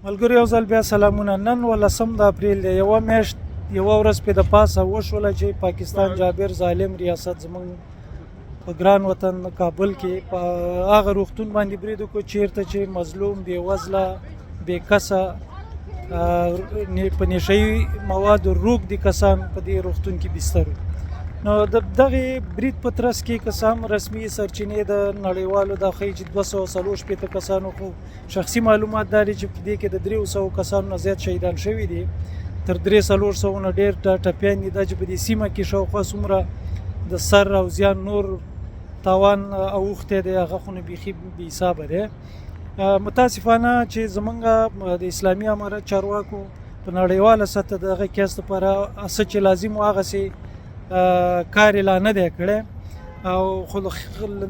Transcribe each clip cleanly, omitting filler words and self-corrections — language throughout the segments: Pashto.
ملګرو یو ځل بیا سلامونه. نن 18 د اپریل دی، یوه میاشت یوه ورځ پې د پاسه وشوله چې پاکستان جابر ظالم ریاست زموږ په ګران وطن کابل کې په هغه روغتون باندې برید وکړو چیرته چې مظلوم بېوزله بېکسه په نشهیي موادو روږدي کسان په دې روغتون کې بستر وو. نو د دغې برید په ترڅ کې که څه هم رسمي سرچینې د نړیوالو دا ښیي چې 240 کسانو خو شخصي معلومات دا دي چې په دې کې د 300 کسانو نه زیات شهیدان شوي دي، تر 300 نه ډېر ټپیان دي. دا چې په دې سیمه کې شاوخوا څومره د سر او زیان نور تاوان اوښتی دی هغه خو نو بیخي بې حسابه دی. متاسفانه چې زمونږ د اسلامي امارت چارواکو په نړیواله سطح د هغه کیس لپاره څه چې لازم و هغسې کار یې لا نه دی کړی، او خو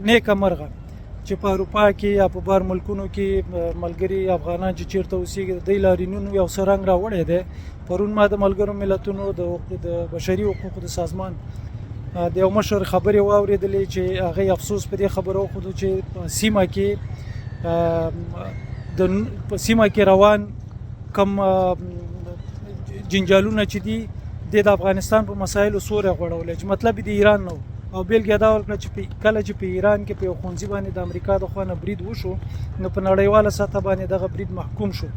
نیکه مرغه چې په اروپا کې یا په بار ملکونو کې ملګري افغانان چې چیرته اوسېږي د دوی لاریونونو یو څه رنګ راوړی دی. پرون ما د ملګرو ملتونو د بشري حقوقو د سازمان د یو مشر خبرې واورېدلې چې هغه افسوس په دې خبره وښودو چې په سیمه کې روان کم جنجالونه چې دي د افغانستان په مسایلو سوری غوړولی، چې مطلب د ایران نه و. او بیلګه دا ورکړه چې کله چې په ایران کې په یو ښوونځي باندې د امریکا د خوا نه برید وشو نو په نړیواله سطح باندې دغه برید محکوم شو.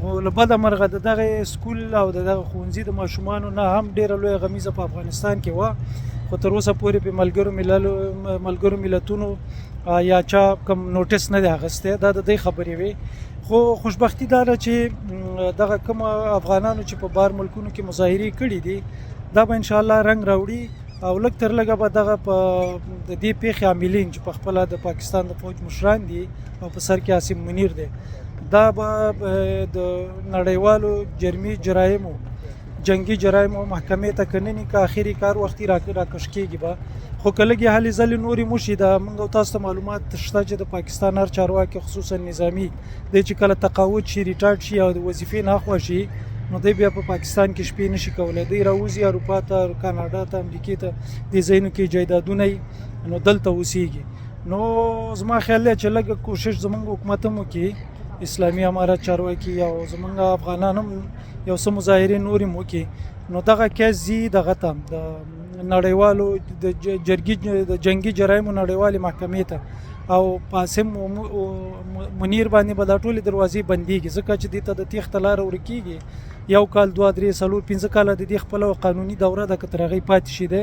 خو له بده مرغه د دغه سکول او د دغه ښوونځي د ماشومانو نه هم ډېره لویه غمیزه په افغانستان کې وه، خو تر اوسه پورې په ملګرو ملتونو یا چا کوم نوټس نه دی اخیستی. دا د دې خبرې وې. خو خوشبختي دا ده چې دغه کوم افغانانو چې په بار ملکونو کې مظاهرې کړي دي دا به انشاءالله رنګ راوړي، او لږ تر لږه به دغه د دې پیښې عاملین چې په خپله د پاکستان د فوج مشران دي او په سر کې عاصم منیر دی، دا به د نړیوالو جرایمو جنگي جرایمو محکمې ته کنني که آخري کار وختي راکش کېږي به. خو که لږې هلې ځلې نورې موشي د موږ او تاسو ته معلومات شته چې د پاکستان هر چارواکي خصوصا نظامي دی چې کله تقاعد شي ریټایرډ شي او د وظیفې نه اخوا شي نو دی بیا په پاکستان کې شپې نشي کولی، دی راوځي اروپا ته، کاناډا ته، امریکې ته، دې ځایونو کې جایدادونه یې نو دلته اوسېږي. نو زما خیال دی چې لږ کوشش زموږ حکومت هم وکړي، اسلامي امارت چارواکي او زموږ افغانان هم یو څه مظاهرې نورې هم وکړي، نو دغه کیس ځي دغه ته د نړیوالو د جنګي جرایمو نړیوالې محکمې ته، او په عاصم منیر باندې به دا ټولې دروازې بندېږي، ځکه چې دې ته د تېښته لاره ورکېږي. 1 کال 2 3 4 5 کاله د دې خپله قانوني دوره ده، که تر هغې پاتې شي دی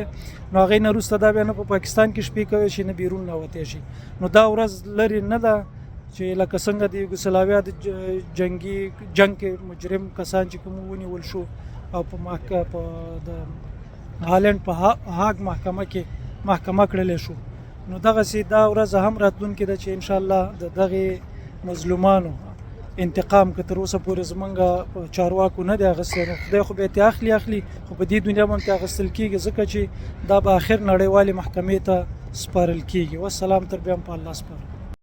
نو هغې نه وروسته دا بیا نه په پاکستان کې شپې کوی شي نه بیرون راوتی شي. نو دا ورځ لرې نه ده چې لکه څنګه د یوګسلاویا د جنګ کې مجرم کسان چې کوم ونیول شو او په د هالند په هاګ محکمه کې محکمه کړلی شو، نو دغسې دا ورځ هم راتلونکې ده چې انشاءالله د دغې مظلومانو انتقام که تر اوسه پورې زمونږ چارواکو نه دی اخیستی، نو خدای خو به یې اخلي، خو په دې دنیا باندې اخیستل کېږي ځکه چې دا به آخر نړیوالې محکمې ته سپارل کېږي. والسلام، تر بیا هم په الله سپارم.